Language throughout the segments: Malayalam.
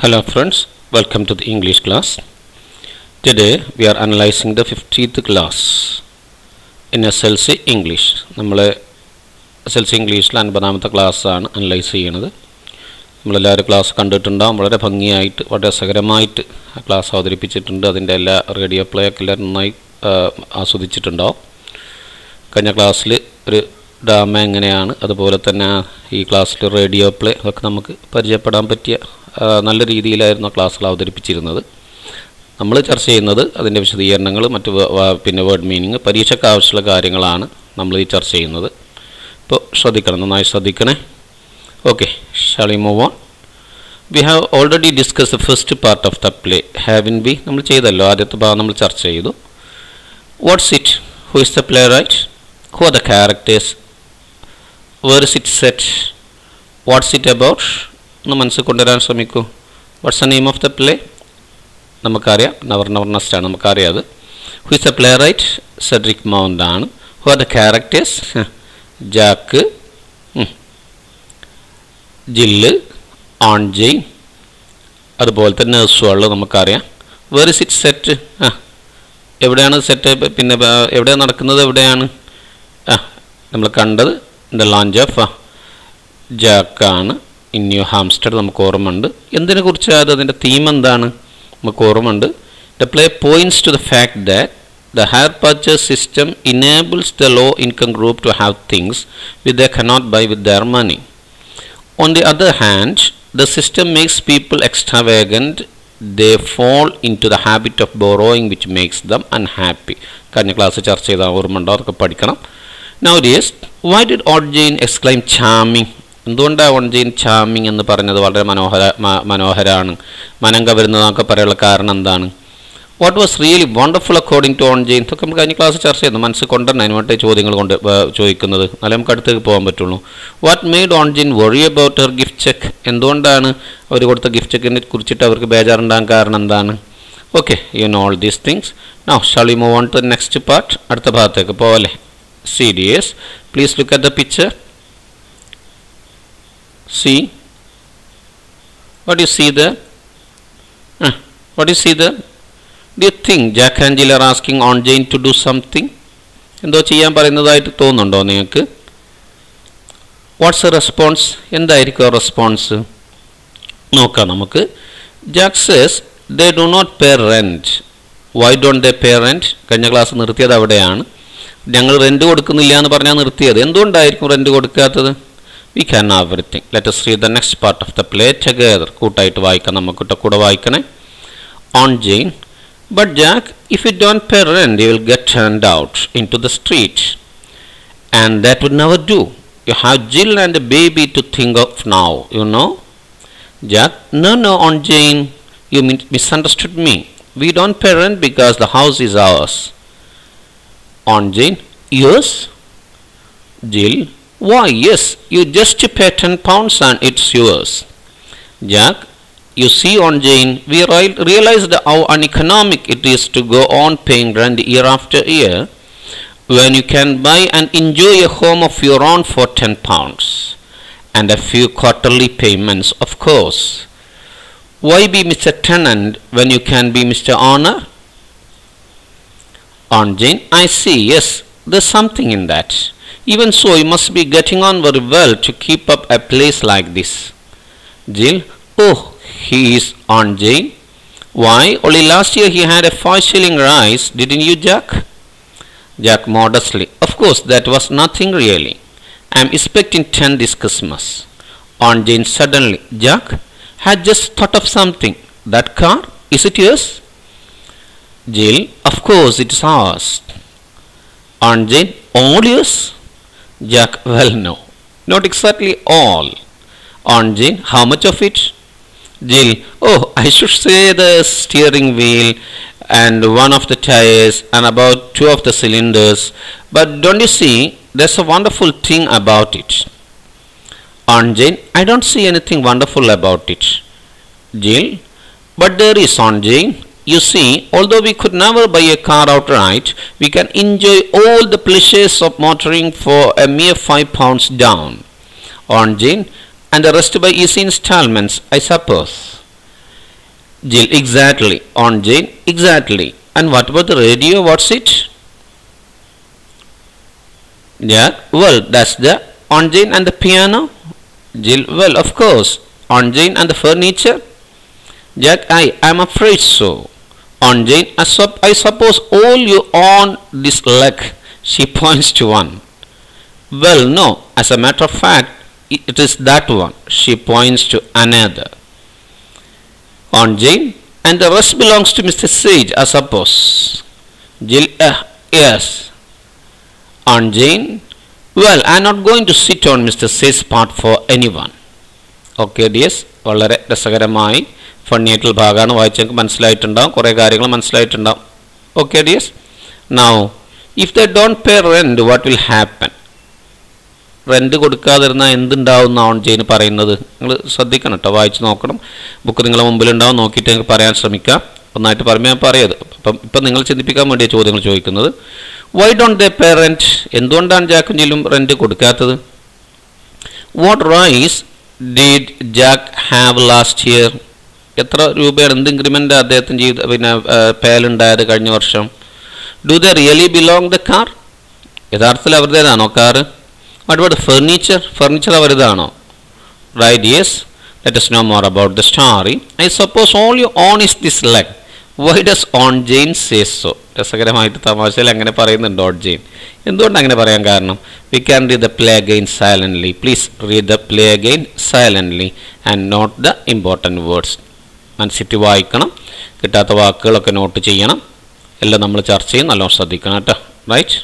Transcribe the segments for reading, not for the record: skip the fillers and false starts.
Hello friends, welcome to the English class. Today we are analyzing the 50th class in SLC English. നമ്മൾ SLC Englishൽ 50ാമത്തെ ക്ലാസ് ആണ് അനലൈസ് ചെയ്യുന്നത്. നമ്മളെല്ലാവരും ക്ലാസ് കണ്ടിട്ടുണ്ടാവും. വളരെ ഭംഗിയായിട്ട് വളരെ രസകരമായിട്ട് ആ ക്ലാസ് അവതരിപ്പിച്ചിട്ടുണ്ട്. അതിൻ്റെ എല്ലാ റേഡിയോ പ്ലേ ഒക്കെ എല്ലാവരും നന്നായി ആസ്വദിച്ചിട്ടുണ്ടാവും. കഴിഞ്ഞ ക്ലാസ്സിൽ ഒരു ഡ്രാമ എങ്ങനെയാണ്, അതുപോലെ തന്നെ ഈ ക്ലാസ്സിൽ റേഡിയോ പ്ലേ അതൊക്കെ നമുക്ക് പരിചയപ്പെടാൻ പറ്റിയ നല്ല രീതിയിലായിരുന്നു ക്ലാസ്സിൽ അവതരിപ്പിച്ചിരുന്നത്. നമ്മൾ ചർച്ച ചെയ്യുന്നത് അതിൻ്റെ വിശദീകരണങ്ങൾ, മറ്റ് പിന്നെ വേർഡ് മീനിങ്, പരീക്ഷയ്ക്ക് ആവശ്യമുള്ള കാര്യങ്ങളാണ് നമ്മൾ ഈ ചർച്ച ചെയ്യുന്നത്. ഇപ്പോൾ ശ്രദ്ധിക്കണം, നന്നായി ശ്രദ്ധിക്കണേ. Okay, shall we move on? We have already discuss the first part of the play, ഹാവിൻ ബി നമ്മൾ ചെയ്തല്ലോ. ആദ്യത്തെ ഭാഗം നമ്മൾ ചർച്ച ചെയ്തു. What's it, who is the playwright, who are the characters, where is it set, what's it about ഒന്ന് മനസ്സിൽ കൊണ്ടുവരാൻ ശ്രമിക്കൂ. What's the name of the play? നമുക്കറിയാം, നെവർ നെവർ നെസ്റ്റ് ആണ്, നമുക്കറിയാം അത്. Who is the playwright? Cedric mount ആണ്. Who are the characters? Jack, Jill, aunt Jane, അതുപോലെ തന്നെ നേഴ്സുകൾ നമുക്കറിയാം. Where is it set? എവിടെയാണ് സെറ്റ്? പിന്നെ എവിടെയാണ് നടക്കുന്നത്? എവിടെയാണ് നമ്മൾ കണ്ടത്? ദ ലോഞ്ച് ഓഫ് ജാക്കാണ് ഇൻ ന്യൂ ഹാംസ്റ്റഡ്. നമുക്ക് ഓർമ്മയുണ്ട്. എന്തിനെ കുറിച്ചാണ്? അതിൻ്റെ തീം എന്താണ്? നമുക്ക് ഓർമ്മയുണ്ട്. The play points to the fact that the hire purchase system enables the low income group to have things which they cannot buy with their money. On the other hand, the system makes people extravagant. They fall into the habit of borrowing, which makes them unhappy. കഴിഞ്ഞ ക്ലാസ് ചർച്ച ചെയ്ത ഓർമ്മയുണ്ടോ? അതൊക്കെ പഠിക്കണം. Nowadays, why did Orjane exclaim charming? എന്തുകൊണ്ടാണ് ഓൺജെയിൻ ചാമിങ് എന്ന് പറഞ്ഞത്? വളരെ മനോഹരമാണ്, മനം കവരുന്നതൊക്കെ പറയാനുള്ള കാരണം എന്താണ്? What was really wonderful according to aunt Jane? ഇതൊക്കെ നമുക്ക് കഴിഞ്ഞ ക്ലാസ് ചർച്ച ചെയ്യുന്നു. മനസ്സിൽ കൊണ്ടുവരണം, അതിനുവേണ്ടി ചോദ്യങ്ങൾ കൊണ്ട് ചോദിക്കുന്നത്, എന്നാലേ നമുക്ക് അടുത്തേക്ക് പോകാൻ പറ്റുള്ളൂ. What made aunt Jane worry about her gift cheque? എന്തുകൊണ്ടാണ് അവർ കൊടുത്ത ഗിഫ്റ്റ് ചെക്കിനെ കുറിച്ചിട്ട് അവർക്ക് ബേജാറുണ്ടാകാൻ കാരണം എന്താണ്? Okay, you know all these things. Now shall we move on to the next part? അടുത്ത ഭാഗത്തേക്ക് പോവല്ലേ? CDS, please look at the picture. See, what do you see there? What do you see there? Do you think Jack and Jill are asking Orjane to do something? എന്തോ ചെയ്യാൻ പറയുന്നതായിട്ട് തോന്നുന്നുണ്ടോ നിങ്ങൾക്ക്? What's a response? എന്തായിരിക്കും ആ റെസ്പോൺസ്? നോക്കാം നമുക്ക്. Jack says they do not pay rent. Why don't they pay rent? കഴിഞ്ഞ ക്ലാസ് നിർത്തിയത് അവിടെയാണ്. ഞങ്ങൾ റെൻറ്റ് കൊടുക്കുന്നില്ല എന്ന് പറഞ്ഞാൽ നിർത്തിയത്. എന്തുകൊണ്ടായിരിക്കും റെൻറ്റ് കൊടുക്കാത്തത്? We can know everything. Let us read the next part of the play together. കൂട്ടായിട്ട് വായിക്കാം, നമുക്ക് കൂടെ വായിക്കണേ. Orjane, but Jack, if you don't pay rent, you will get turned out into the street. And that would never do. You have Jill and a baby to think of now, you know. Jack, no, Orjane, you misunderstood me. We don't pay rent because the house is ours. Orjane, yes. Jill, why yes, you just pay £10 and it's yours. Jack, you see Orjane, we realized how uneconomic it is to go on paying rent year after year when you can buy and enjoy a home of your own for £10 and a few quarterly payments, of course. Why be Mr. Tenant when you can be Mr. Owner? Orjane, I see, yes, there's something in that. Even so, you must be getting on very well to keep up a place like this. Jill, oh, he is Orjane. Why, only last year he had a 5-shilling rise, didn't you, Jack? Jack modestly, of course, that was nothing really. I am expecting 10 this Christmas. Orjane suddenly, Jack, had just thought of something. That car, is it yours? Jill, of course it is ours. Orjane, all yours? Jack, well no, not exactly all. Orjane, how much of it? Jill, oh, I should say the steering wheel and one of the tires and about 2 of the cylinders. But don't you see, there's a wonderful thing about it. Orjane, I don't see anything wonderful about it. Jill, but there is, Orjane. You see, although we could never buy a car outright, we can enjoy all the pleasures of motoring for a mere £5 down. Orjane, and the rest by easy installments, I suppose. Jill, exactly. On Jane, exactly. And what about the radio? What's it? Jack, well, that's the on Jane and the piano. Jill, well, of course. On Jane and the furniture. Jack, I'm afraid so. On Jane, I suppose all you own this leg. She points to one. Well, no, as a matter of fact, it is that one. She points to another. On Jane, and the rest belongs to Mr. Sage, I suppose. Jill, yes. On Jane, well, I'm not going to sit on Mr. Sage's part for anyone. Okay, dears, വളരെ രസകരമായി ഫണ്ണി ആയിട്ടുള്ള ഭാഗമാണ് വായിച്ചെങ്കിൽ മനസ്സിലായിട്ടുണ്ടാവും, കുറേ കാര്യങ്ങൾ മനസ്സിലായിട്ടുണ്ടാവും. Okay, dears. Now, if they don't pay rent, what will happen? Rent കൊടുക്കാതിരുന്നാൽ എന്തുണ്ടാവും എന്നാണ് ഓൺ ജെയിൻ പറയുന്നത്. നിങ്ങൾ ശ്രദ്ധിക്കണം കേട്ടോ, വായിച്ച് നോക്കണം. ബുക്ക് നിങ്ങളുടെ മുമ്പിലുണ്ടാവും, നോക്കിയിട്ട് നിങ്ങൾക്ക് പറയാൻ ശ്രമിക്കാം. ഒന്നായിട്ട് പറയുമ്പോൾ ഞാൻ പറയത്. ഇപ്പം നിങ്ങൾ ചിന്തിപ്പിക്കാൻ വേണ്ടിയ ചോദ്യങ്ങൾ ചോദിക്കുന്നത്. Why don't they pay rent? എന്തുകൊണ്ടാണ് ജാക്കും ജില്ലും റെൻറ്റ് കൊടുക്കാത്തത്? What rise did Jack have last year? എത്ര രൂപയാണ്, എന്ത് ഇൻക്രിമെൻ്റ് അദ്ദേഹത്തിന് പിന്നെ പേലുണ്ടായത് കഴിഞ്ഞ വർഷം? Do they really belong the car? യഥാർത്ഥത്തിൽ അവരുടേതാണോ car? What about the furniture? Furniture avaridano. Right, yes. Let us know more about the story. I suppose all you own is this leg. Why does on Jane say so? രസകരമായിട്ട് തമാശയിൽ അങ്ങനെ പറയുന്നുണ്ട് ഓൺ ജെയിൻ. എന്തുകൊണ്ട് അങ്ങനെ പറയാൻ കാരണം? We can read the play again silently. Please read the play again silently and note the important words. മനസ്സിട്ട് വായിക്കണം, കിട്ടാത്ത വാക്കുകളൊക്കെ നോട്ട് ചെയ്യണം. എല്ലാം നമ്മൾ ചർച്ച ചെയ്യും, നല്ലോണം ശ്രദ്ധിക്കണം കേട്ടോ. Right.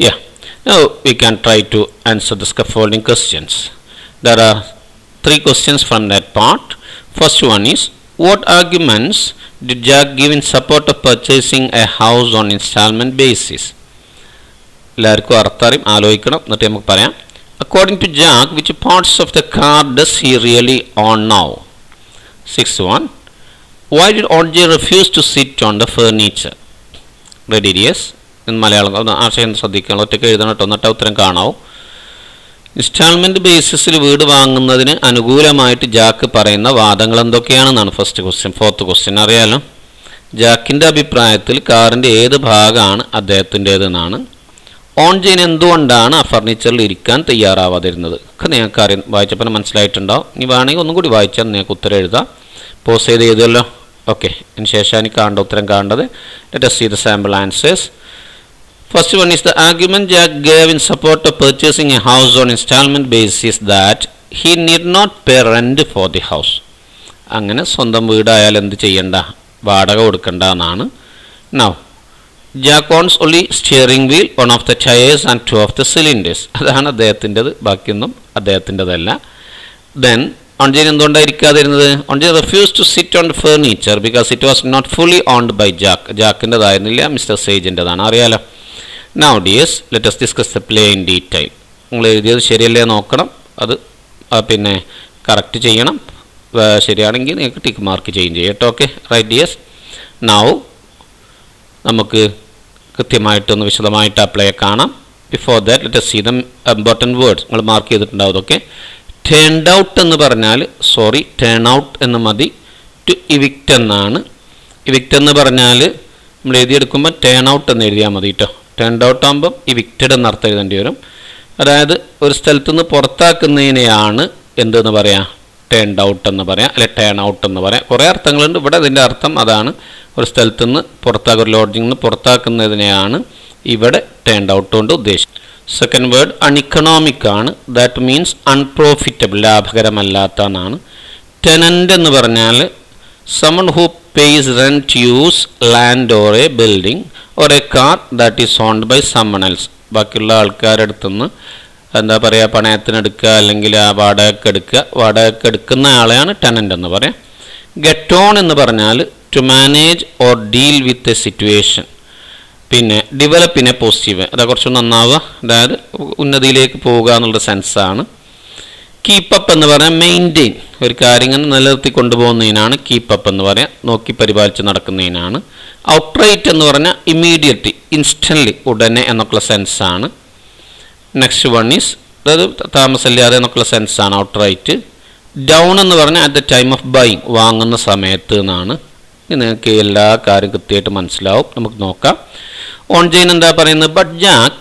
Yeah, now we can try to answer the scaffolding questions. There are 3 questions from that part. First one is, what arguments did Jack give in support of purchasing a house on installment basis? എല്ലാവർക്കും അർത്ഥം ആലോചിക്കണം, എന്നിട്ട് നമുക്ക് പറയാം. According to Jack, which parts of the car does he really own now? 6th one, why did OJ refuse to sit on the furniture? Ready, yes? In Malayalam ആശയം ശ്രദ്ധിക്കണം, ഒറ്റയ്ക്ക് എഴുതണം കേട്ടോ, എന്നിട്ട് ഉത്തരം കാണാവും. ഇൻസ്റ്റാൾമെൻറ്റ് ബേസിസിൽ വീട് വാങ്ങുന്നതിന് അനുകൂലമായിട്ട് ജാക്ക് പറയുന്ന വാദങ്ങൾ എന്തൊക്കെയാണെന്നാണ് ഫസ്റ്റ് ക്വസ്റ്റ്യൻ. ഫോർത്ത് ക്വസ്റ്റ്യൻ അറിയാലോ. ജാക്കിൻ്റെ അഭിപ്രായത്തിൽ കാറിൻ്റെ ഏത് ഭാഗമാണ് അദ്ദേഹത്തിൻ്റേതെന്നാണ്. ഓൺ ജെയിൻ എന്തുകൊണ്ടാണ് ആ ഫർണിച്ചറിൽ ഇരിക്കാൻ തയ്യാറാവാതിരുന്നത്? ഒക്കെ നിങ്ങൾക്ക് അറിയാം, വായിച്ചപ്പോൾ മനസ്സിലായിട്ടുണ്ടാവും. ഇനി വേണമെങ്കിൽ ഒന്നും കൂടി വായിച്ചാൽ നിങ്ങൾക്ക് ഉത്തരം എഴുതാം. പോസ് ചെയ്ത് എഴുതുമല്ലോ. ഓക്കെ, അതിന് ശേഷമാണ് കാണേണ്ട ഉത്തരം കാണേണ്ടത്. Let us see the sample answers. First one is the argument Jack gave in support of purchasing a house on installment basis that he need not pay rent for the house. അങ്ങനെ സ്വന്തം വീടായാൽ എന്ത് ചെയ്യണ്ട, വാടക കൊടുക്കണ്ട എന്നാണ്. Now, Jack owns only steering wheel, one of the tires and 2 of the cylinders. അതാണ് അദ്ദേഹത്തിൻ്റെത്, ബാക്കിയൊന്നും അദ്ദേഹത്തിൻ്റെതല്ല. Then, on Jane എന്തുകൊണ്ടായിരിക്കാതിരുന്നത്? On Jane refused to sit on the furniture because it was not fully owned by Jack. ജാക്കിൻ്റെതായിരുന്നില്ല, മിസ്റ്റർ സേജിൻ്റെതാണ്, അറിയാലോ. Now dears, let us discuss the play in detail. നിങ്ങൾ എഴുതിയത് ശരിയല്ലേ നോക്കണം, അത് പിന്നെ കറക്റ്റ് ചെയ്യണം. ശരിയാണെങ്കിൽ നിങ്ങൾക്ക് ടിക്ക് മാർക്ക് ചെയ്യും കേട്ടോ. Okay, right dears. നൗ നമുക്ക് കൃത്യമായിട്ടൊന്ന് വിശദമായിട്ട് ആ പ്ലേ കാണാം. Before that let us see the important words. നിങ്ങൾ മാർക്ക് ചെയ്തിട്ടുണ്ടാവും ഓക്കെ. ടേൺഡ് ഔട്ട് എന്ന് പറഞ്ഞാൽ, സോറി, ടേൺ ഔട്ട് എന്ന് മതി. ടു ഇവിക്റ്റ് എന്നാണ്. ഇവിക്റ്റ് എന്ന് പറഞ്ഞാൽ നമ്മൾ എഴുതിയെടുക്കുമ്പോൾ ടേൺ ഔട്ട് എന്ന് എഴുതിയാൽ മതി കേട്ടോ. ടേൺഡ് ഔട്ട് ആകുമ്പം ഇവിക്റ്റഡ് എന്നർത്ഥം എഴുതേണ്ടി വരും. അതായത് ഒരു സ്ഥലത്തു നിന്ന് പുറത്താക്കുന്നതിനെയാണ് എന്തെന്ന് പറയാം, ടേൺഡ് ഔട്ട് എന്ന് പറയാം, അല്ലെ ടേൺ ഔട്ട് എന്ന് പറയാം. കുറേ അർത്ഥങ്ങളുണ്ട്. ഇവിടെ ഇതിൻ്റെ അർത്ഥം അതാണ്. ഒരു സ്ഥലത്തു നിന്ന് ഒരു ലോഡ്ജിൽ നിന്ന് പുറത്താക്കുന്നതിനെയാണ് ഇവിടെ ടേൺഡ് ഔട്ട് കൊണ്ട് ഉദ്ദേശിക്കുന്നത്. സെക്കൻഡ് വേർഡ് അൺഇക്കണോമിക് ആണ്. ദാറ്റ് മീൻസ് അൺപ്രോഫിറ്റബിൾ, ലാഭകരമല്ലാത്ത എന്നാണ്. ടെനൻ്റ് എന്ന് പറഞ്ഞാൽ someone who pays rent to use land or a building or a car that is owned by someone else. ബാക്കിയുള്ള ആൾക്കാരുടെ അടുത്തുനിന്ന് എന്താ പറയുക, പണയത്തിനെടുക്കുക അല്ലെങ്കിൽ ആ വാടകയ്ക്ക് എടുക്കുന്ന ആളെയാണ് ടെനൻ്റ് എന്ന് പറയാം. ഗെറ്റ് ഓൺ എന്ന് പറഞ്ഞാൽ to manage or deal with a situation. പിന്നെ ഡെവലപ്പിനെ പോസിറ്റീവ്, അതാ കുറച്ച് നന്നാവുക, അതായത് ഉന്നതിയിലേക്ക് പോവുക എന്നുള്ള സെൻസാണ്. കീപ്പപ്പ് എന്ന് പറയാൻ മെയിൻറ്റെയിൻ, ഒരു കാര്യങ്ങൾ നിലനിർത്തി കൊണ്ടുപോകുന്നതിനാണ് കീപ്പപ്പ് എന്ന് പറയാം, നോക്കി പരിപാലിച്ച് നടക്കുന്നതിനാണ്. ഔട്ട്റൈറ്റ് എന്ന് പറഞ്ഞാൽ ഇമ്മീഡിയറ്റ്ലി, ഇൻസ്റ്റൻ്റ്ലി, ഉടനെ എന്നൊക്കെയുള്ള സെൻസാണ്. നെക്സ്റ്റ് വൺ ഈസ്, അതായത് താമസമില്ലാതെ എന്നൊക്കെയുള്ള സെൻസാണ് ഔട്ട് റൈറ്റ്. ഡൗൺ എന്ന് പറഞ്ഞാൽ at the time of buying, വാങ്ങുന്ന സമയത്ത് എന്നാണ്. നിങ്ങൾക്ക് എല്ലാ കാര്യം കൃത്യമായിട്ട് മനസ്സിലാവും. നമുക്ക് നോക്കാം. ഓൺ ജെയിൻ എന്താ പറയുന്നത്? But Jack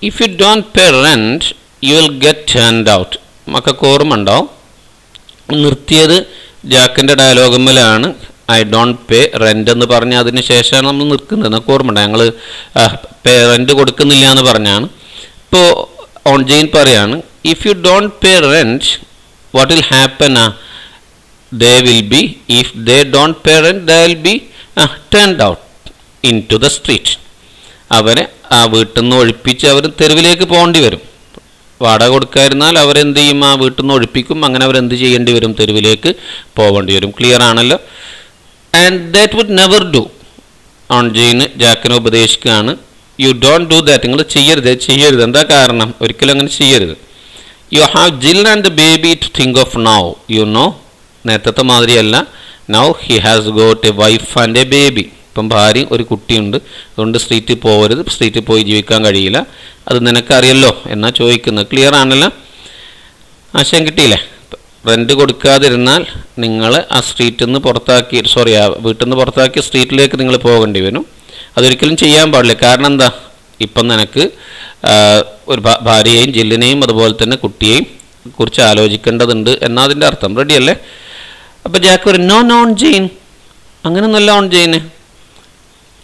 if you don't pay rent you will get turned out. മക്കൾക്ക് ഓർമ്മ ഉണ്ടാവും, നിർത്തിയത് ജാക്കിൻ്റെ ഡയലോഗുമ്മലാണ്. ഐ ഡോണ്ട് പേ റെൻ്റ് എന്ന് പറഞ്ഞാൽ അതിന് ശേഷമാണ് നമ്മൾ നിൽക്കുന്നത്. നമുക്ക് ഓർമ്മ ഉണ്ട്, ഞങ്ങൾ റെൻറ്റ് കൊടുക്കുന്നില്ല എന്ന് പറഞ്ഞാണ്. ഇപ്പോൾ ഓൺ ജെയിൻ പറയാണ്, if you don't pay rent what will happen? They will be, if they don't pay rent, they will be turned out into the street. അവരെ ആ വീട്ടിൽ നിന്ന് ഒഴിപ്പിച്ച് അവർ തെരുവിലേക്ക് പോകേണ്ടി വരും. വാടക കൊടുക്കാതിരുന്നാൽ അവരെന്ത് ചെയ്യും? ആ വീട്ടിൽ നിന്ന് ഒഴിപ്പിക്കും. അങ്ങനെ അവരെന്ത് ചെയ്യേണ്ടി വരും? തെരുവിലേക്ക് പോകേണ്ടി വരും. ക്ലിയർ ആണല്ലോ? And that would never do. Aunt Jane ജാക്കിനെ ഉപദേശിക്കുകയാണ്, യു ഡോണ്ട് ഡു ദാറ്റ്. നിങ്ങൾ ചെയ്യരുത്. എന്താ കാരണം? ഒരിക്കലും അങ്ങനെ ചെയ്യരുത്. You have Jill and the baby to think of now. You know, നേരത്തെ മാതിരിയല്ല. Now he has got a wife and a baby. ഇപ്പം ഭാര്യയും ഒരു കുട്ടിയുണ്ട്. അതുകൊണ്ട് സ്ട്രീറ്റിൽ പോകരുത്, സ്ട്രീറ്റിൽ പോയി ജീവിക്കാൻ കഴിയില്ല. അത് നിനക്കറിയല്ലോ എന്നാ ചോദിക്കുന്നത്. ക്ലിയർ ആണല്ലോ? ആശയം കിട്ടിയില്ലേ? റെൻറ്റ് കൊടുക്കാതിരുന്നാൽ നിങ്ങൾ ആ സ്ട്രീറ്റിൽ നിന്ന് പുറത്താക്കി, ആ വീട്ടിൽ നിന്ന് പുറത്താക്കി സ്ട്രീറ്റിലേക്ക് നിങ്ങൾ പോകേണ്ടി വരും. അതൊരിക്കലും ചെയ്യാൻ പാടില്ല. കാരണം എന്താ? ഇപ്പം നിനക്ക് ഒരു ഭാര്യയെയും ജില്ലിനെയും അതുപോലെ തന്നെ കുട്ടിയെയും കുറിച്ച് ആലോചിക്കേണ്ടതുണ്ട് എന്നതിൻ്റെ അർത്ഥം. റെഡിയല്ലേ? അപ്പോൾ ജാക്ക് പറയും, നോ ഓൺ ജെയിൻ, അങ്ങനെയൊന്നുമല്ല ഓൺ ജെയിന്.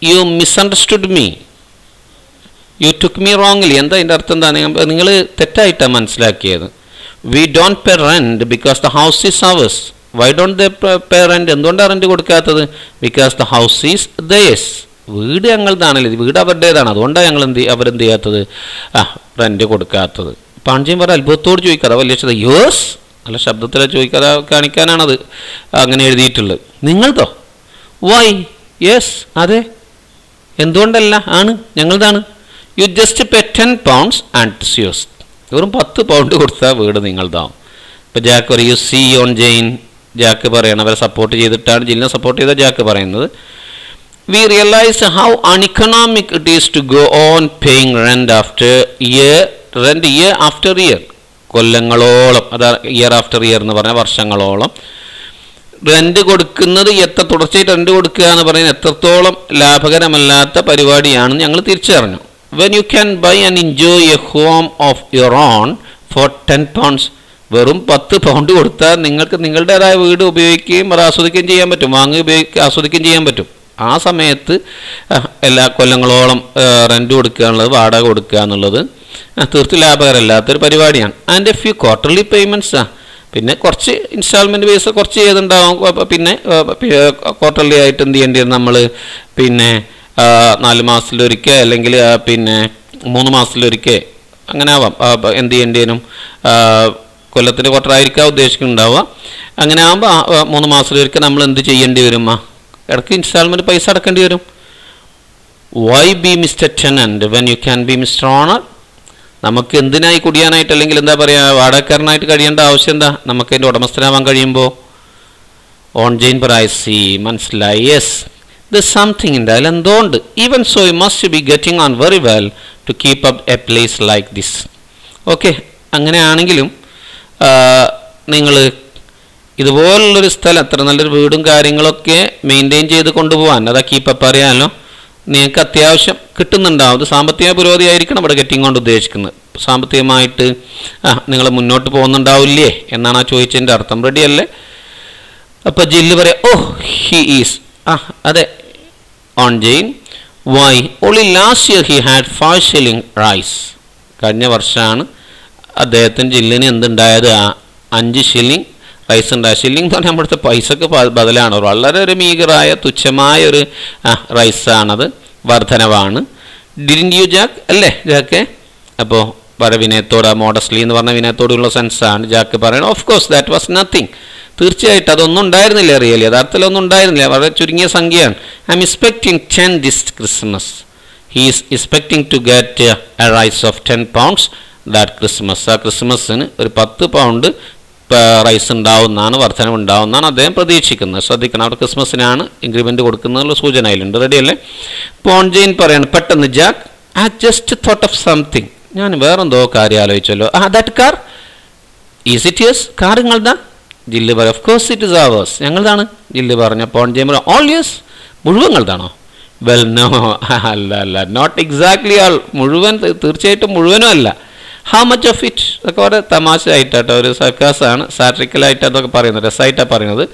You misunderstood me, you took me wrongly. എന്താ അതിൻ്റെ അർത്ഥം? എന്താണ്? നിങ്ങൾ തെറ്റായിട്ടാണ് മനസ്സിലാക്കിയത്. We don't pay rent because the house is ours. Why don't they pay rent? എന്തുകൊണ്ടാണ് റെൻറ്റ് കൊടുക്കാത്തത്? Because the house is theirs. വീട് ഞങ്ങളുടെതാണല്ലോ, വീട് അവരുടേതാണ്. അതുകൊണ്ടാണ് അവരെന്ത് ചെയ്യാത്തത്? റെൻറ്റ് കൊടുക്കാത്തത്. പാണ്ഡ്യൻ പറഞ്ഞ അത്ഭുതത്തോട് ചോദിക്കാതെ വലിയ യോസ് നല്ല ശബ്ദത്തിലാണ് ചോദിക്കാതെ കാണിക്കാനാണത് അങ്ങനെ എഴുതിയിട്ടുള്ളത്. നിങ്ങളതോ? വൈ? യെസ്, അതെ. എന്തുകൊണ്ടല്ല? ആണ്, ഞങ്ങളുടെതാണ്. You just pay 10 pounds and it's yours. വെറും 10 pound കൊടുത്താൽ വീട് നിങ്ങളുതാവും. ഇപ്പം ജാക്ക് പറയും, you see aunt Jane. Jack പറയണം, അവരെ സപ്പോർട്ട് ചെയ്തിട്ടാണ്, ജില്ലിനെ സപ്പോർട്ട് ചെയ്ത ജാക്ക് പറയുന്നത്, we realize how uneconomic it is to go on paying rent year after year. കൊല്ലങ്ങളോളം, അതാ ഇയർ ആഫ്റ്റർ ഇയർ എന്ന് പറഞ്ഞാൽ വർഷങ്ങളോളം റെൻറ്റ് കൊടുക്കുന്നത്, തുടർച്ചയായിട്ട് റെൻറ്റ് കൊടുക്കുക എന്ന് പറയുന്നത് എത്രത്തോളം ലാഭകരമല്ലാത്ത പരിപാടിയാണെന്ന് ഞങ്ങൾ തിരിച്ചറിഞ്ഞു. when you can buy and enjoy a home of your own for 10 pounds. വെറും 10 pound കൊടുത്താൽ നിങ്ങൾക്ക് നിങ്ങളുടേതായ വീട് ഉപയോഗിക്കുകയും അത് ആസ്വദിക്കുകയും ചെയ്യാൻ പറ്റും, ആസ്വദിക്കുകയും ചെയ്യാൻ പറ്റും. ആ സമയത്ത് എല്ലാ കൊല്ലങ്ങളോളം റെൻറ്റ് കൊടുക്കുക എന്നുള്ളത്, വാടക കൊടുക്കുക എന്നുള്ളത് തീർത്തും ലാഭകരമല്ലാത്തൊരു പരിപാടിയാണ്. And A few quarterly payments, പിന്നെ കുറച്ച് ഇൻസ്റ്റാൾമെൻറ്റ് ബേസ് കുറച്ച് ചെയ്തുണ്ടാവും. പിന്നെ ക്വാർട്ടർലി ആയിട്ട് എന്ത് ചെയ്യേണ്ടി വരും? നമ്മൾ പിന്നെ 4 മാസത്തിലൊരിക്കൽ അല്ലെങ്കിൽ പിന്നെ 3 മാസത്തിലൊരിക്കൽ അങ്ങനെ ആവാം. എന്ത് ചെയ്യേണ്ടി വരും? കൊല്ലത്തിന് ക്വാർട്ടറായിരിക്കാം ഉദ്ദേശിക്കുന്നുണ്ടാവുക. അങ്ങനെ ആകുമ്പോൾ 3 മാസത്തിലൊരിക്കൽ നമ്മൾ എന്ത് ചെയ്യേണ്ടി വരും? ഇടയ്ക്ക് ഇൻസ്റ്റാൾമെൻറ്റ് പൈസ അടക്കേണ്ടി വരും. Why be mister tenant when you can be mister owner? നമുക്ക് എന്തിനായി കുടിയാനായിട്ട് അല്ലെങ്കിൽ എന്താ പറയുക വാടകക്കാരനായിട്ട് കഴിയേണ്ട ആവശ്യം എന്താ? നമുക്ക് അതിൻ്റെ ഉടമസ്ഥനാവാൻ കഴിയുമ്പോൾ. ഓൺ ജെയിൻ പ്രൈസി മനസ്സിലായി. യെസ്, ദ സംതിങ് ഉണ്ട്, അതിലെന്തോണ്ട്. Even so you must be getting on very well to keep up a place like this. Okay, അങ്ങനെയാണെങ്കിലും നിങ്ങൾ ഇതുപോലുള്ളൊരു സ്ഥലം, അത്ര നല്ലൊരു വീടും കാര്യങ്ങളൊക്കെ മെയിൻറ്റെയിൻ ചെയ്ത് കൊണ്ടുപോകാൻ, അതാ കീപ്പപ്പ് അറിയാമല്ലോ, നിങ്ങൾക്ക് അത്യാവശ്യം കിട്ടുന്നുണ്ടാവും. അത് സാമ്പത്തിക പുരോഗതി ആയിരിക്കണം ഇവിടെ ഗെറ്റിംഗ് കൊണ്ട് ഉദ്ദേശിക്കുന്നത്. സാമ്പത്തികമായിട്ട് നിങ്ങൾ മുന്നോട്ട് പോകുന്നുണ്ടാവില്ലേ എന്നാണ് ആ ചോദിച്ചതിൻ്റെ അർത്ഥം. റെഡിയല്ലേ? അപ്പോൾ ജില്ല് പറയാം, ഓ ഹി ഈസ്, അതെ. Aunt Jane, why only last year he had 5 shilling rise. കഴിഞ്ഞ വർഷമാണ് അദ്ദേഹത്തിന് ജില്ലിന് എന്തുണ്ടായത്? 5 shilling റൈസ് ഉണ്ടായ. ഷില്ലിംഗ് എന്ന് പറഞ്ഞാൽ നമ്മുടെ പൈസക്ക് ബദലാണ്. വളരെ ഒരു മീഗറായ തുച്ഛമായ ഒരു റൈസാണത്, വർധനവാണ്. Didn't you Jack? അല്ലേ ജാക്കെ? അപ്പോൾ വിനയത്തോട്, മോഡസ്ലി എന്ന് പറഞ്ഞ വിനയത്തോടുള്ള സെൻസാണ് ജാക്ക് പറയുന്നത്. Of course that was nothing. തീർച്ചയായിട്ടും അതൊന്നും ഉണ്ടായിരുന്നില്ല. റിയലി യഥാർത്ഥത്തിൽ ഒന്നും ഉണ്ടായിരുന്നില്ല, വളരെ ചുരുങ്ങിയ സംഖ്യയാണ്. I am expecting 10 this Christmas. He is expecting to get a rise of 10 pounds that Christmas. ആ ക്രിസ്മസിന് ഒരു 10 pound റൈസ് ഉണ്ടാവുന്നതാണ്, വർധനം ഉണ്ടാവുന്നതാണ് അദ്ദേഹം പ്രതീക്ഷിക്കുന്നത്. ശ്രദ്ധിക്കണം, അവിടെ ക്രിസ്മസിനാണ് ഇൻക്രിമെൻറ്റ് കൊടുക്കുന്നതിനുള്ള സൂചന അതിലുണ്ട്. റെഡിയല്ലേ? ഓൺ ജെയിൻ പറയാണ്, പെട്ടെന്ന് Jack, I just thought of something. ഞാൻ വേറെന്തോ കാര്യം ആലോചിച്ചല്ലോ. That car, is it yours? Car നിങ്ങളതാ? ജില്ല് പറയും of course it is ours, ഞങ്ങളതാണ്. ജില്ല് പറഞ്ഞപ്പോൾ ഓൺ ജെയിൻ പറയും ഓൾ യെസ്, മുഴുവൻ നിങ്ങളതാണോ? വെൽ നോ, അല്ല, നോട്ട് എക്സാക്ട്ലി ആൾ, മുഴുവൻ തീർച്ചയായിട്ടും മുഴുവനും അല്ല. How much of it? അതൊക്കെ വളരെ തമാശ ആയിട്ടാട്ടോ, ഒരു സർക്കാസാണ്, സാട്രിക്കലായിട്ട് അതൊക്കെ പറയുന്നത്, രസമായിട്ടാണ് പറയുന്നത്.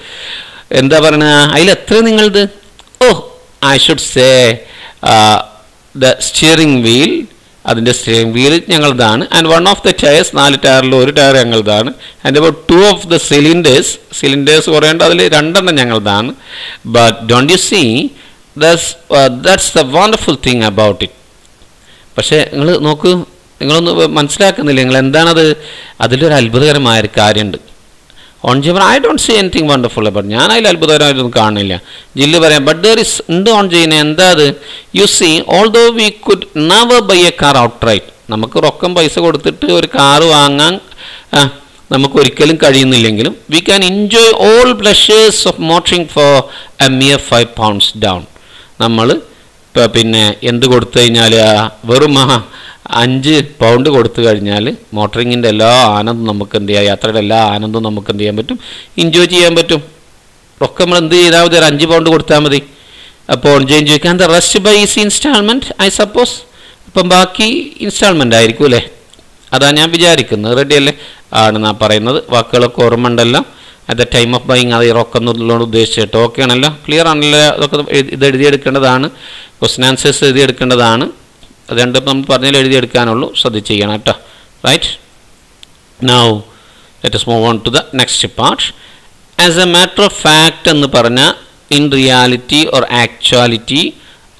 എന്താ പറയുന്നത്? അതിലെത്ര നിങ്ങളത്? I should say the steering wheel, അതിൻ്റെ സ്റ്റിയറിംഗ് വീൽ ഞങ്ങളതാണ്. And one of the tyres, 4 ടയറിൽ ഒരു ടയർ ഞങ്ങളതാണ്. And about 2 of the cylinders കുറേണ്ട്, അതിൽ 2 ഞങ്ങളതാണ്. But don't you see that's the wonderful thing about it. പക്ഷേ നിങ്ങൾ നോക്കൂ, നിങ്ങളൊന്ന് മനസ്സിലാക്കുന്നില്ല, നിങ്ങൾ എന്താണത്? അതിലൊരു അത്ഭുതകരമായൊരു കാര്യമുണ്ട്. Aunt Jane I don't see anything wonderful about, ഞാൻ അതിൽ അത്ഭുതകരമായിട്ടൊന്നും കാണില്ല. ജില്ല് പറയാം ബട്ട് ദർ ഇസ്, ഉണ്ട് ഓൺ ജെയിൻ. എന്താ അത്? You see although we could never buy a car outright, നമുക്ക് റൊക്കം പൈസ കൊടുത്തിട്ട് ഒരു കാറ് വാങ്ങാൻ നമുക്ക് ഒരിക്കലും കഴിയുന്നില്ലെങ്കിലും we can enjoy all pleasures of motoring for a mere 5 pounds down. നമ്മൾ പിന്നെ എന്ത് കൊടുത്തു കഴിഞ്ഞാൽ, വെറും 5 pound കൊടുത്തു കഴിഞ്ഞാൽ മോട്ടറിങ്ങിൻ്റെ എല്ലാ ആനന്ദം നമുക്ക് എന്ത് ചെയ്യാം, യാത്രയുടെ എല്ലാ ആനന്ദവും നമുക്ക് എന്ത് ചെയ്യാൻ പറ്റും, എൻജോയ് ചെയ്യാൻ പറ്റും. ഒക്കെ നമ്മൾ എന്ത് ചെയ്താൽ മതി? ഒരു 5 pound കൊടുത്താൽ മതി. അപ്പോൾ ഓൺ ജെയിൻ ചോദിക്കാൻ the rest by easy installment I suppose. ഇപ്പം ബാക്കി ഇൻസ്റ്റാൾമെൻ്റ് ആയിരിക്കും അല്ലേ? അതാണ് ഞാൻ വിചാരിക്കുന്നത്. റെഡി അല്ലേ? ആണെന്നാ പറയുന്നത്. വാക്കുകളൊക്കെ ഓർമ്മ ഉണ്ടല്ലോ. At the time of buying അത് ഇറക്കുന്നുള്ളതുകൊണ്ട് ഉദ്ദേശിച്ചിട്ട് ഓക്കെ ആണല്ലോ, ക്ലിയർ ആണല്ലോ? അതൊക്കെ ഇത് എഴുതിയെടുക്കേണ്ടതാണ്, ക്വസ്റ്റ്യൻ ആൻസേഴ്സ് എഴുതിയെടുക്കേണ്ടതാണ്. അത് രണ്ടും നമ്മൾ പറഞ്ഞാൽ എഴുതിയെടുക്കാനുള്ളൂ, ശ്രദ്ധിച്ച് ചെയ്യണം കേട്ടോ. Right, now let us move on to the next part. As a matter of fact എന്ന് പറഞ്ഞാൽ in reality or actuality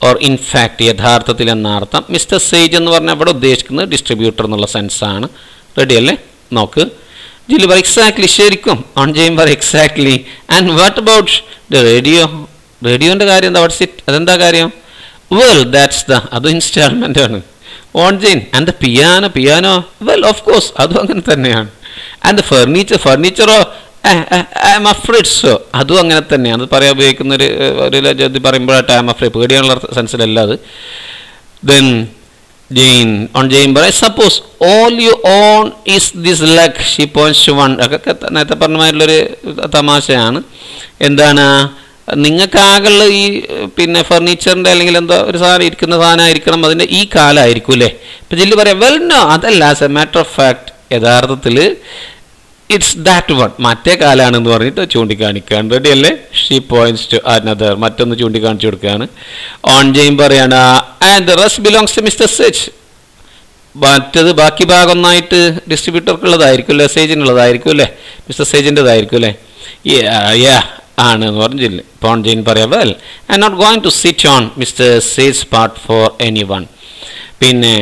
or in fact, യഥാർത്ഥത്തിൽ എന്നർത്ഥം. മിസ്റ്റർ സേജ് എന്ന് പറഞ്ഞാൽ ഇവിടെ ഉദ്ദേശിക്കുന്നത് ഡിസ്ട്രിബ്യൂട്ടർ എന്നുള്ള സെൻസാണ്. റെഡി അല്ലേ? നോക്ക്, ജില്ലു പറ എക്സാക്ട്ലി, ശരിക്കും. ഓൺ ജെയിൻ പറ exactly. And what about the radio? റേഡിയോൻ്റെ കാര്യം എന്താ? What's it? അതെന്താ കാര്യം? വെൽ ദാറ്റ്സ് ദ, അത് ഇൻസ്റ്റാൾമെൻ്റ് ആണ്. Aunt Jane and the piano? Well of course, അതും അങ്ങനെ തന്നെയാണ്. ആൻഡ് ദ ഫർണിച്ചറോ? ഐ എം അഫ്രൈഡ് സോ, അതും അങ്ങനെ തന്നെയാണ്. അത് പറയാൻ ഉപയോഗിക്കുന്ന ഒരു പറയുമ്പോഴായിട്ട് ഐ എം അഫ്രൈഡ്, പേടിയാനുള്ള സെൻസിലല്ല അത്. ദെൻ ജെയിൻ, ഓൺ ജെയിൻ പറ suppose all you own is this leg, she points to 1. അതൊക്കെ നേരത്തെ പറഞ്ഞമായിട്ടുള്ളൊരു തമാശയാണ്. എന്താണ്? നിങ്ങൾക്കാകുള്ള ഈ പിന്നെ ഫർണിച്ചറിൻ്റെ അല്ലെങ്കിൽ എന്തോ ഒരു സാധനം ഇരിക്കുന്ന സാധനമായിരിക്കണം, അതിൻ്റെ ഈ കാലമായിരിക്കും അല്ലേ? ഇപ്പം ജില്ലു പറയാം വെൽ നോ, അതല്ല. As a matter of fact, യഥാർത്ഥത്തിൽ ഇറ്റ്സ് ദാറ്റ് വൺ, മറ്റേ കാലാണെന്ന് പറഞ്ഞിട്ട് ചൂണ്ടിക്കാണിക്കുകയാണ്. റെഡി അല്ലേ? ഷീ പോയിന്റ്സ് ടു അനദർ, മറ്റൊന്ന് ചൂണ്ടിക്കാണിച്ചു കൊടുക്കുകയാണ്. ഓൺ ജെയിൻ പറയാണ് and the rest belongs to mister Sage, മറ്റത് ബാക്കി ഭാഗം ഒന്നായിട്ട് ഡിസ്ട്രിബ്യൂട്ടർക്കുള്ളതായിരിക്കും അല്ലേ, സേജിനുള്ളതായിരിക്കും അല്ലേ, മിസ്റ്റർ സേജിൻ്റെതായിരിക്കും അല്ലേ? ആണ് എന്ന് പറഞ്ഞില്ല. ഓൺ ജെയിൻ പറയാം well I not going to sit on mister Sage part for any one. പിന്നെ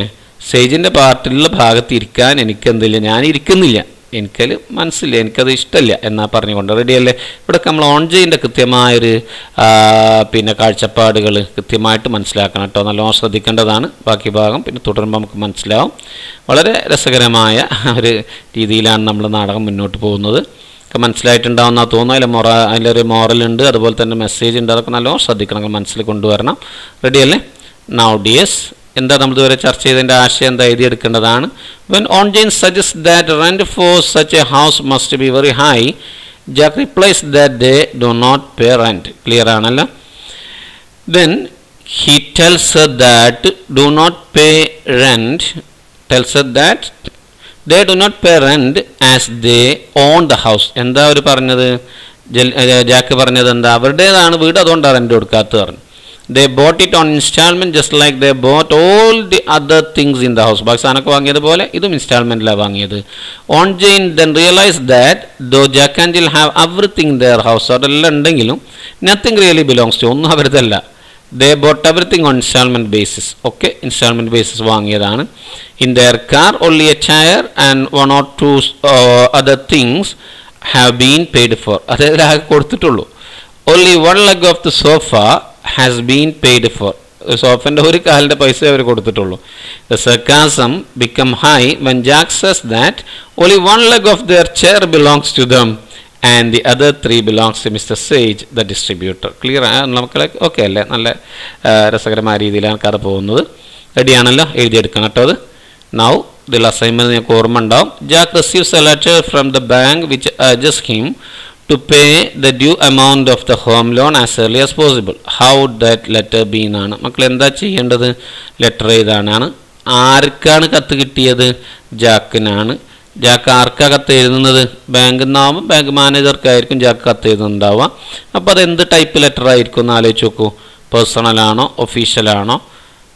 സേജിൻ്റെ പാർട്ടിലുള്ള ഭാഗത്ത് ഇരിക്കാൻ എനിക്കെന്തില്ല, ഞാൻ ഇരിക്കുന്നില്ല, എനിക്കത് മനസ്സില്ല, എനിക്കത് ഇഷ്ടമില്ല എന്നാ പറഞ്ഞുകൊണ്ട്. റെഡിയല്ലേ? ഇവിടെ നമ്മൾ ഓൺ ജെയിൻ്റെ കൃത്യമായൊരു പിന്നെ കാഴ്ചപ്പാടുകൾ കൃത്യമായിട്ട് മനസ്സിലാക്കണം കേട്ടോ, നല്ലോണം ശ്രദ്ധിക്കേണ്ടതാണ്. ബാക്കി ഭാഗം പിന്നെ തുടരുമ്പോൾ നമുക്ക് മനസ്സിലാവും. വളരെ രസകരമായ ഒരു രീതിയിലാണ് നമ്മൾ നാടകം മുന്നോട്ട് പോകുന്നത്. ഒക്കെ മനസ്സിലായിട്ടുണ്ടാവുന്ന തോന്നുന്നു. അതിലൊരു മോറലുണ്ട്, അതുപോലെ തന്നെ മെസ്സേജ് ഉണ്ട്, അതൊക്കെ നല്ലോണം ശ്രദ്ധിക്കണം, മനസ്സിൽ കൊണ്ടുവരണം. റെഡിയല്ലേ? നൗ ഡിയേഴ്സ്, എന്താ നമ്മൾ ഇതുവരെ ചർച്ച ചെയ്തതിൻ്റെ ആശയം എന്താ എഴുതിയെടുക്കേണ്ടതാണ്. When aunt Jane suggest that rent for such a house must be very high, Jack replies that they do not pay rent. Clear ആണല്ലോ? Then he tells her that do not pay rent, tells her that they do not pay rent as they own the house. എന്താ അവർ പറഞ്ഞത്? ജാക്ക് പറഞ്ഞത് എന്താ? അവരുടേതാണ് വീട്, അതുകൊണ്ടാണ് റെന്റ് കൊടുക്കാത്തത് പറഞ്ഞു. They bought it on installment just like they bought all the other things in the house. ബാക്കി സാധനമൊക്കെ വാങ്ങിയതുപോലെ ഇതും ഇൻസ്റ്റാൾമെൻറ്റിലാണ് വാങ്ങിയത്. On Jain then realized that though Jack and Jill have everything in their house, അതെല്ലാം ഉണ്ടെങ്കിലും nothing really belongs to, ഒന്നും അവരുതല്ല. They bought everything on installment basis. ഒക്കെ ഇൻസ്റ്റാൾമെൻറ്റ് ബേസിസ് വാങ്ങിയതാണ്. In their car only a chair and 1 or 2 other things have been paid for. അതായത് ആകെ കൊടുത്തിട്ടുള്ളൂ. Only one leg of the sofa has been paid for. സോഫൻ്റെ ഒരു കാലിൻ്റെ പൈസ അവർ കൊടുത്തിട്ടുള്ളൂ. The sarcasm become high when Jack says that only one leg of their chair belongs to them and the other 3 belongs to Mr. Sage, the distributor. Clear നമുക്ക് ഓക്കെ അല്ലേ? നല്ല രസകരമായ രീതിയിലാണ് കഥ പോകുന്നത്. റെഡിയാണല്ലോ? എഴുതിയെടുക്കണം കേട്ടോ അത്. Now ഇതിൽ അസൈൻമെൻറ്റ് നിങ്ങൾക്ക് ഓർമ്മ ഉണ്ടാവും. Jack receives a letter from the bank which adjust him to pay the due amount of the home loan as early as possible. How would that letter be എന്നാണ്. മക്കൾ എന്താ ചെയ്യേണ്ടത്? ലെറ്റർ എഴുതാനാണ്. ആർക്കാണ് കത്ത് കിട്ടിയത്? ജാക്കിനാണ്. ജാക്ക് ആർക്കാ കത്ത് എഴുതുന്നത്? ബാങ്കിൽ നിന്നാവുമ്പോൾ ബാങ്ക് മാനേജർക്കായിരിക്കും ജാക്ക് കത്ത് എഴുതുന്നുണ്ടാവുക. അപ്പോൾ അത് എന്ത് ടൈപ്പ് ലെറ്റർ ആയിരിക്കും എന്ന് ആലോചിച്ച് നോക്കൂ. പേഴ്സണലാണോ, ഒഫീഷ്യലാണോ,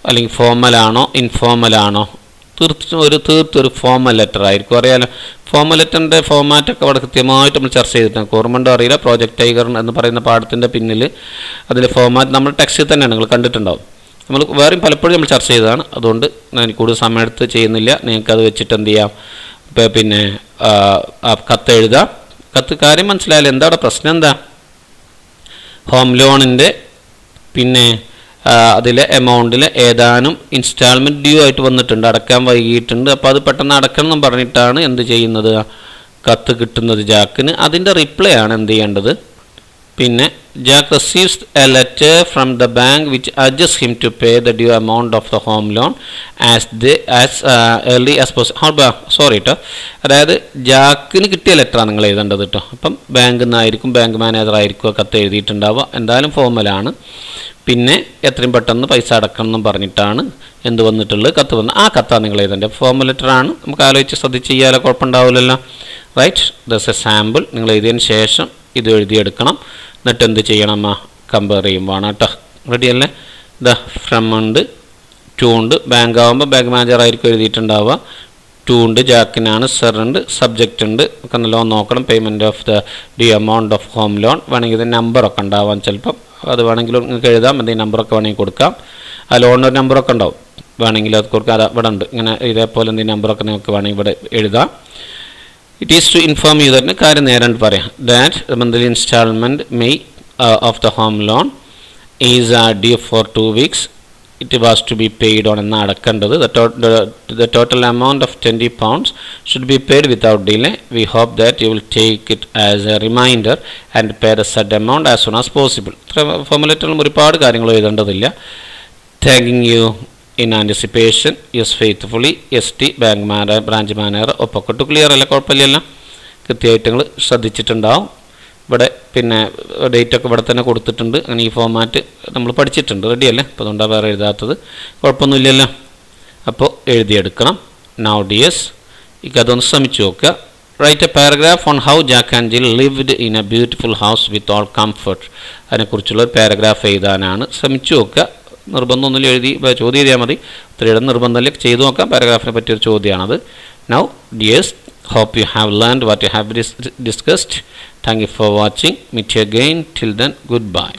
അല്ലെങ്കിൽ ഫോമലാണോ, ഇൻഫോമലാണോ? തീർത്തൊരു ഫോമൽ ലെറ്റർ ആയിരിക്കും. അറിയാലോ, ഫോമൽ ലെറ്ററിൻ്റെ ഫോമാറ്റൊക്കെ അവിടെ കൃത്യമായിട്ട് നമ്മൾ ചർച്ച ചെയ്തിട്ടുണ്ട്. ഓർമ്മണ്ടോ അറിയില്ല. പ്രോജക്റ്റ് ടൈഗർ എന്ന് പറയുന്ന പാഠത്തിൻ്റെ പിന്നിൽ അതിലെ ഫോമാറ്റ് നമ്മൾ ടെക്സ്റ്റിൽ തന്നെയാണ് നിങ്ങൾ കണ്ടിട്ടുണ്ടാവും. നമ്മൾ വേറെയും പലപ്പോഴും നമ്മൾ ചർച്ച ചെയ്തതാണ്. അതുകൊണ്ട് ഞാൻ കൂടുതൽ സമയം എടുത്ത് ചെയ്യുന്നില്ല. നിങ്ങൾക്കത് വെച്ചിട്ട് എന്ത് ചെയ്യാം, പിന്നെ കത്ത് എഴുതാം. കത്ത് കാര്യം മനസ്സിലായാലും എന്താ അവിടെ പ്രശ്നം? എന്താ? ഹോം ലോണിൻ്റെ പിന്നെ അതിലെ എമൗണ്ടിൽ ഏതാനും ഇൻസ്റ്റാൾമെൻറ്റ് ഡ്യൂ ആയിട്ട് വന്നിട്ടുണ്ട്, അടക്കാൻ വൈകിയിട്ടുണ്ട്. അപ്പോൾ അത് പെട്ടെന്ന് അടക്കണം എന്ന് പറഞ്ഞിട്ടാണ് എന്ത് ചെയ്യുന്നത്, കത്ത് കിട്ടുന്നത് ജാക്കിന്. അതിൻ്റെ റിപ്ലൈ ആണ് എന്ത് ചെയ്യേണ്ടത്. പിന്നെ Jack receives a letter from the bank which adjust him to pay the due amount of the home loan as early as possible. Sorry കേട്ടോ, അതായത് ജാക്കിന് കിട്ടിയ ലെറ്ററാണ് നിങ്ങൾ എഴുതേണ്ടത് കേട്ടോ. അപ്പം ബാങ്കിൽ നിന്നായിരിക്കും, ബാങ്ക് മാനേജർ ആയിരിക്കും കത്ത് എഴുതിയിട്ടുണ്ടാവുക. എന്തായാലും ഫോമലാണ്. പിന്നെ എത്രയും പെട്ടെന്ന് പൈസ അടക്കണം എന്നും പറഞ്ഞിട്ടാണ് എന്ത് വന്നിട്ടുള്ളത്, കത്ത് വന്ന്. ആ കത്താണ് നിങ്ങൾ എഴുതേണ്ടത്. ഫോമൽ ലെറ്ററാണ്. നമുക്ക് ആലോചിച്ച് ശ്രദ്ധിച്ച് ചെയ്യാതെ കുഴപ്പമുണ്ടാവില്ലല്ലോ. Right, this a sample. നിങ്ങൾ എഴുതിയതിന് ശേഷം ഇത് എഴുതിയെടുക്കണം. എന്നിട്ട് എന്ത് ചെയ്യണം, കമ്പയർ ചെയ്യുമ്പോൾ കേട്ടോ. റെഡി അല്ലേ? ദ ഫ്രം ഉണ്ട്, ടു ഉണ്ട്. ബാങ്ക് ആകുമ്പോൾ ബാങ്ക് മാനേജർ ആയിരിക്കും എഴുതിയിട്ടുണ്ടാവുക. ടു ഉണ്ട്, ജാക്കിനാണ്. സെർ ഉണ്ട്, സബ്ജക്റ്റ് ഉണ്ട്. ഒക്കെ നല്ലോണം നോക്കണം. Payment of the due amount of home loan. വേണമെങ്കിൽ ഇത് നമ്പറൊക്കെ ഉണ്ടാവാം ചിലപ്പം. അത് വേണമെങ്കിൽ നിങ്ങൾക്ക് എഴുതാം. എന്തെങ്കിലും നമ്പറൊക്കെ വേണമെങ്കിൽ കൊടുക്കാം. ആ ലോണിൻ്റെ നമ്പറൊക്കെ ഉണ്ടാവും, വേണമെങ്കിൽ അത് കൊടുക്കാം. അത് ഇവിടെ ഉണ്ട്. ഇങ്ങനെ ഇതേപോലെ എന്തെങ്കിലും നമ്പറൊക്കെ നിങ്ങൾക്ക് വേണമെങ്കിൽ ഇവിടെ എഴുതാം. It is to inform you തന്നെ കാര്യം നേരാണ്ട് പറയാം. That monthly installment may of the home loan is due for 2 weeks. It was to be paid on എന്നാണ് അടക്കേണ്ടത്. The total amount of £20 should be paid without delay. We hope that you will take it as a reminder and pay the said amount as soon as possible. ഫോമുലേറ്ററിലും ഒരുപാട് കാര്യങ്ങൾ എഴുതേണ്ടതില്ല. Thanking you in anticipation. Yes, faithfully. ST bank branch manager. ഒപ്പൊക്കെ ക്ലിയർ അല്ല, കുഴപ്പമില്ലല്ലോ. കൃത്യമായിട്ട് നിങ്ങൾ ശ്രദ്ധിച്ചിട്ടുണ്ടാവും. ഇവിടെ പിന്നെ ഡേറ്റൊക്കെ ഇവിടെ തന്നെ കൊടുത്തിട്ടുണ്ട്. അങ്ങനെ ഈ ഫോമാറ്റ് നമ്മൾ പഠിച്ചിട്ടുണ്ട്. റെഡിയല്ലേ? അപ്പോൾ അതുകൊണ്ടാണ് വേറെ എഴുതാത്തത്. കുഴപ്പമൊന്നുമില്ലല്ലോ. അപ്പോൾ എഴുതിയെടുക്കണം. നൗ ഡിയേഴ്സ്, അതൊന്ന് ശ്രമിച്ചു നോക്കുക. Write a paragraph on how Jack and Jal lived in A beautiful house with all comfort. അതിനെക്കുറിച്ചുള്ള ഒരു പാരഗ്രാഫ് എഴുതാനാണ്. ശ്രമിച്ചു നോക്കുക. നിർബന്ധമൊന്നുമില്ല, എഴുതി ചോദ്യം എഴുതിയാൽ മതി. ഇത്രയുടെ നിർബന്ധമില്ല, ചെയ്തു നോക്കാം. പാരഗ്രാഫിനെ പറ്റിയൊരു ചോദ്യമാണത്. Now dears, hope you have learned what you have discussed. Thank you for watching. Meet you again. Till then, goodbye.